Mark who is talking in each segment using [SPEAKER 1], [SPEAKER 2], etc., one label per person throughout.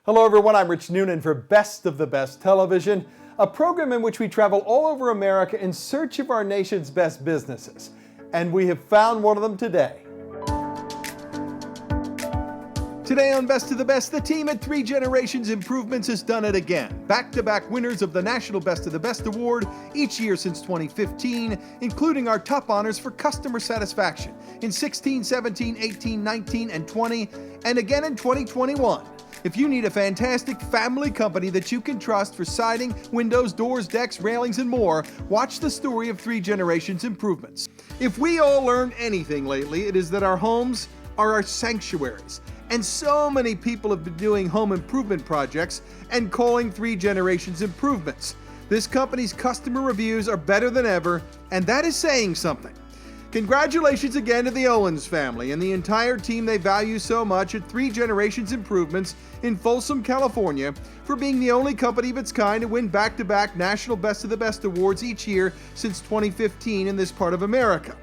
[SPEAKER 1] Hello everyone, I'm Rich Noonan for Best of the Best Television, a program in which we travel all over America in search of our nation's best businesses. And we have found one of them today. Today on Best of the Best, the team at Three Generations Improvements has done it again. Back-to-back winners of the National Best of the Best Award each year since 2015, including our top honors for customer satisfaction in 16, 17, 18, 19, and 20, and again in 2021. If you need a fantastic family company that you can trust for siding, windows, doors, decks, railings, and more, watch the story of Three Generations Improvements. If we all learned anything lately, it is that our homes are our sanctuaries. And so many people have been doing home improvement projects and calling Three Generations Improvements. This company's customer reviews are better than ever, and that is saying something. Congratulations again to the Owens family and the entire team they value so much at Three Generations Improvements in Folsom, California, for being the only company of its kind to win back-to-back National Best of the Best awards each year since 2015 in this part of America.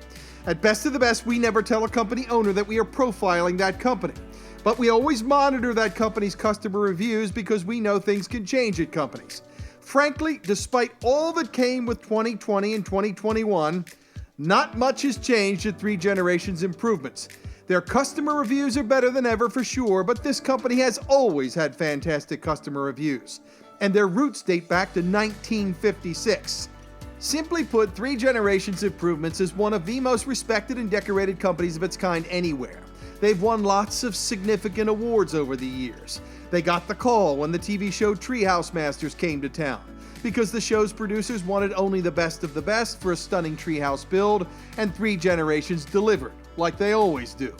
[SPEAKER 1] At Best of the Best, we never tell a company owner that we are profiling that company. But we always monitor that company's customer reviews because we know things can change at companies. Frankly, despite all that came with 2020 and 2021, not much has changed at Three Generations Improvements. Their customer reviews are better than ever for sure, but this company has always had fantastic customer reviews, and their roots date back to 1956. Simply put, Three Generations Improvements is one of the most respected and decorated companies of its kind anywhere. They've won lots of significant awards over the years. They got the call when the TV show Treehouse Masters came to town, because the show's producers wanted only the best of the best for a stunning treehouse build, and Three Generations delivered, like they always do.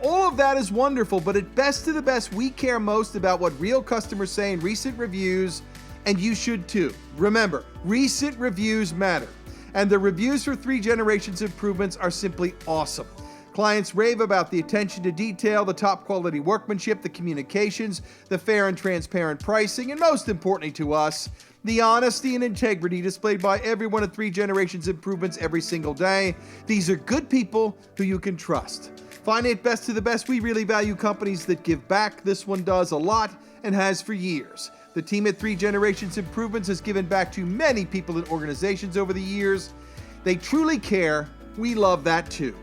[SPEAKER 1] All of that is wonderful, but at Best of the Best, we care most about what real customers say in recent reviews, and you should too. Remember, recent reviews matter, and the reviews for Three Generations Improvements are simply awesome. Clients rave about the attention to detail, the top quality workmanship, the communications, the fair and transparent pricing, and most importantly to us, the honesty and integrity displayed by everyone at Three Generations Improvements every single day. These are good people who you can trust. Finally, at Best of the Best, we really value companies that give back. This one does a lot and has for years. The team at Three Generations Improvements has given back to many people and organizations over the years. They truly care. We love that too.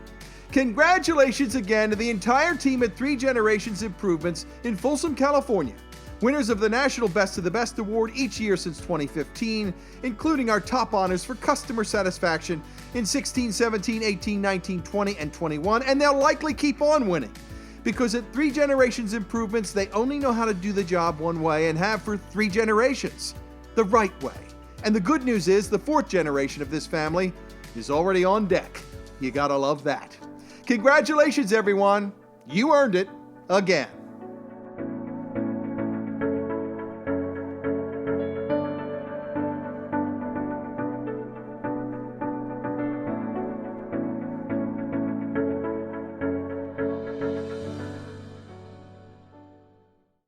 [SPEAKER 1] Congratulations again to the entire team at Three Generations Improvements in Folsom, California, winners of the National Best of the Best Award each year since 2015, including our top honors for customer satisfaction in 16, 17, 18, 19, 20, and 21, and they'll likely keep on winning, because at Three Generations Improvements, they only know how to do the job one way and have for 3 generations, the right way. And the good news is the 4th generation of this family is already on deck. You gotta love that. Congratulations, everyone. You earned it again.